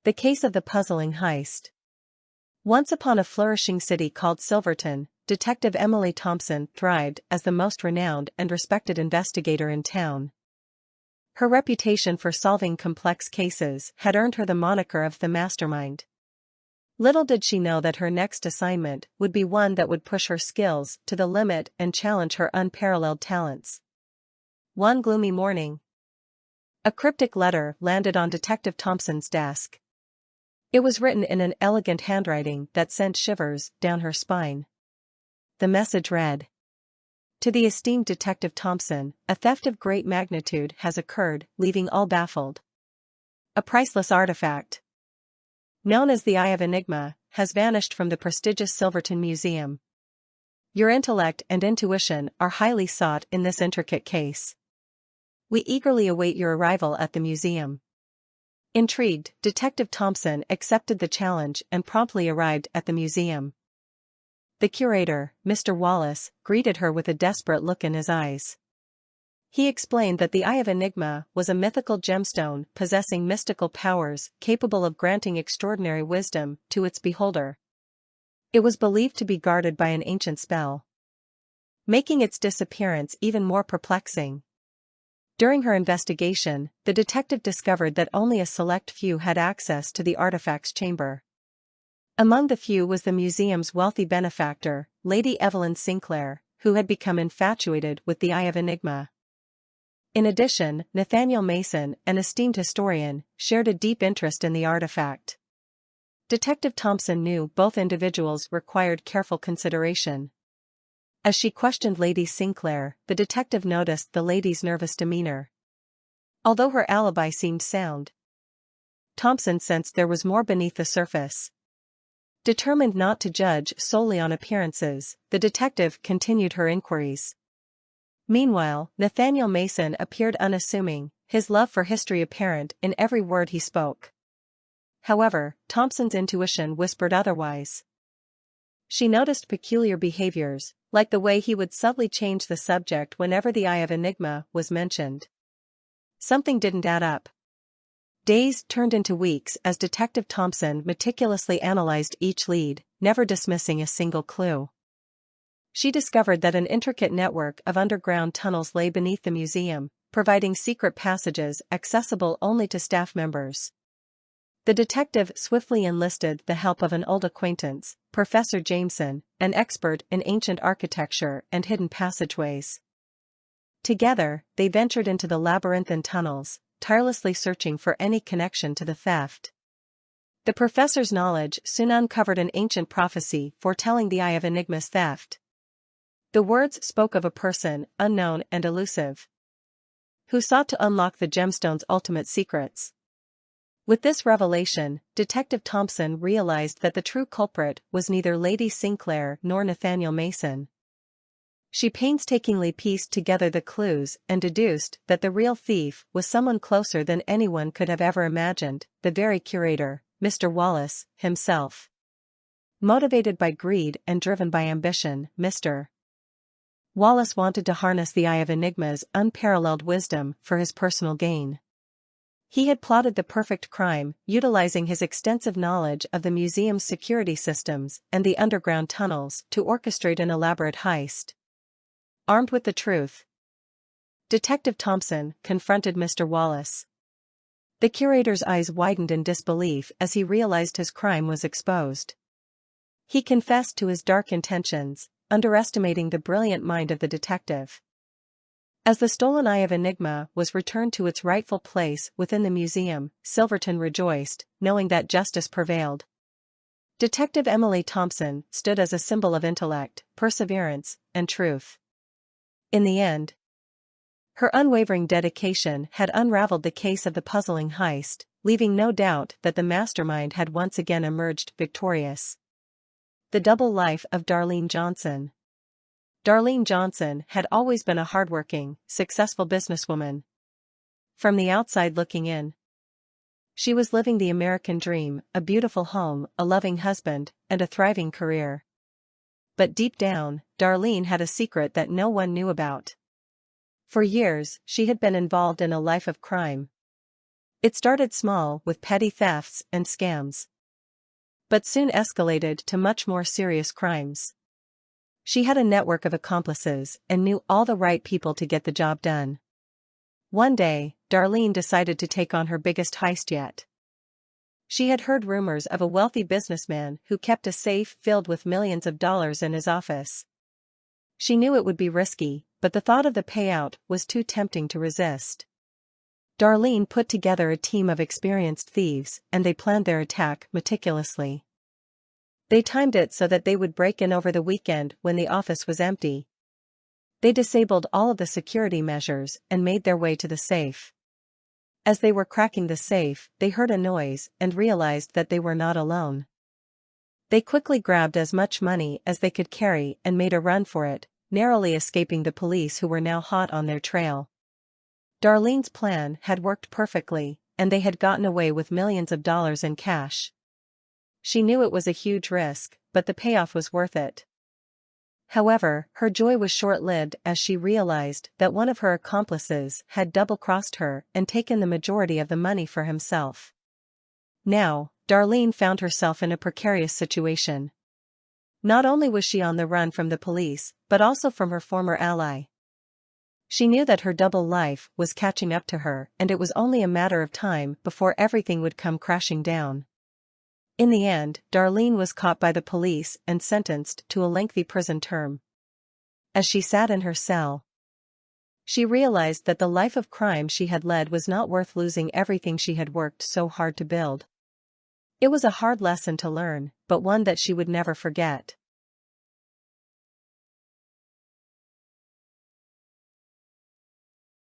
The case of the puzzling heist. Once upon a flourishing city called Silverton, Detective Emily Thompson thrived as the most renowned and respected investigator in town. Her reputation for solving complex cases had earned her the moniker of the mastermind. Little did she know that her next assignment would be one that would push her skills to the limit and challenge her unparalleled talents. One gloomy morning, a cryptic letter landed on Detective Thompson's desk. It was written in an elegant handwriting that sent shivers down her spine. The message read: "To the esteemed Detective Thompson, a theft of great magnitude has occurred, leaving all baffled. A priceless artifact, known as the Eye of Enigma, has vanished from the prestigious Silverton Museum. Your intellect and intuition are highly sought in this intricate case. We eagerly await your arrival at the museum." Intrigued, Detective Thompson accepted the challenge and promptly arrived at the museum. The curator, Mr. Wallace, greeted her with a desperate look in his eyes. He explained that the Eye of Enigma was a mythical gemstone possessing mystical powers capable of granting extraordinary wisdom to its beholder. It was believed to be guarded by an ancient spell, making its disappearance even more perplexing. During her investigation, the detective discovered that only a select few had access to the artifact's chamber. Among the few was the museum's wealthy benefactor, Lady Evelyn Sinclair, who had become infatuated with the Eye of Enigma. In addition, Nathaniel Mason, an esteemed historian, shared a deep interest in the artifact. Detective Thompson knew both individuals required careful consideration. As she questioned Lady Sinclair, the detective noticed the lady's nervous demeanor. Although her alibi seemed sound, Thompson sensed there was more beneath the surface. Determined not to judge solely on appearances, the detective continued her inquiries. Meanwhile, Nathaniel Mason appeared unassuming, his love for history apparent in every word he spoke. However, Thompson's intuition whispered otherwise. She noticed peculiar behaviors, like the way he would subtly change the subject whenever the Eye of Enigma was mentioned. Something didn't add up. Days turned into weeks as Detective Thompson meticulously analyzed each lead, never dismissing a single clue. She discovered that an intricate network of underground tunnels lay beneath the museum, providing secret passages accessible only to staff members. The detective swiftly enlisted the help of an old acquaintance, Professor Jameson, an expert in ancient architecture and hidden passageways. Together, they ventured into the labyrinthine tunnels, tirelessly searching for any connection to the theft. The professor's knowledge soon uncovered an ancient prophecy foretelling the Eye of Enigma's theft. The words spoke of a person, unknown and elusive, who sought to unlock the gemstone's ultimate secrets. With this revelation, Detective Thompson realized that the true culprit was neither Lady Sinclair nor Nathaniel Mason. She painstakingly pieced together the clues and deduced that the real thief was someone closer than anyone could have ever imagined, the very curator, Mr. Wallace, himself. Motivated by greed and driven by ambition, Mr. Wallace wanted to harness the Eye of Enigma's unparalleled wisdom for his personal gain. He had plotted the perfect crime, utilizing his extensive knowledge of the museum's security systems and the underground tunnels to orchestrate an elaborate heist. Armed with the truth, Detective Thompson confronted Mr. Wallace. The curator's eyes widened in disbelief as he realized his crime was exposed. He confessed to his dark intentions, underestimating the brilliant mind of the detective. As the stolen Eye of Enigma was returned to its rightful place within the museum, Silverton rejoiced, knowing that justice prevailed. Detective Emily Thompson stood as a symbol of intellect, perseverance, and truth. In the end, her unwavering dedication had unraveled the case of the puzzling heist, leaving no doubt that the mastermind had once again emerged victorious. The double life of Darlene Johnson. Darlene Johnson had always been a hardworking, successful businesswoman. From the outside looking in, she was living the American dream, a beautiful home, a loving husband, and a thriving career. But deep down, Darlene had a secret that no one knew about. For years, she had been involved in a life of crime. It started small with petty thefts and scams, but soon escalated to much more serious crimes. She had a network of accomplices and knew all the right people to get the job done. One day, Darlene decided to take on her biggest heist yet. She had heard rumors of a wealthy businessman who kept a safe filled with millions of dollars in his office. She knew it would be risky, but the thought of the payout was too tempting to resist. Darlene put together a team of experienced thieves, and they planned their attack meticulously. They timed it so that they would break in over the weekend when the office was empty. They disabled all of the security measures and made their way to the safe. As they were cracking the safe, they heard a noise and realized that they were not alone. They quickly grabbed as much money as they could carry and made a run for it, narrowly escaping the police who were now hot on their trail. Darlene's plan had worked perfectly, and they had gotten away with millions of dollars in cash. She knew it was a huge risk, but the payoff was worth it. However, her joy was short-lived as she realized that one of her accomplices had double-crossed her and taken the majority of the money for himself. Now, Darlene found herself in a precarious situation. Not only was she on the run from the police, but also from her former ally. She knew that her double life was catching up to her, and it was only a matter of time before everything would come crashing down. In the end, Darlene was caught by the police and sentenced to a lengthy prison term. As she sat in her cell, she realized that the life of crime she had led was not worth losing everything she had worked so hard to build. It was a hard lesson to learn, but one that she would never forget.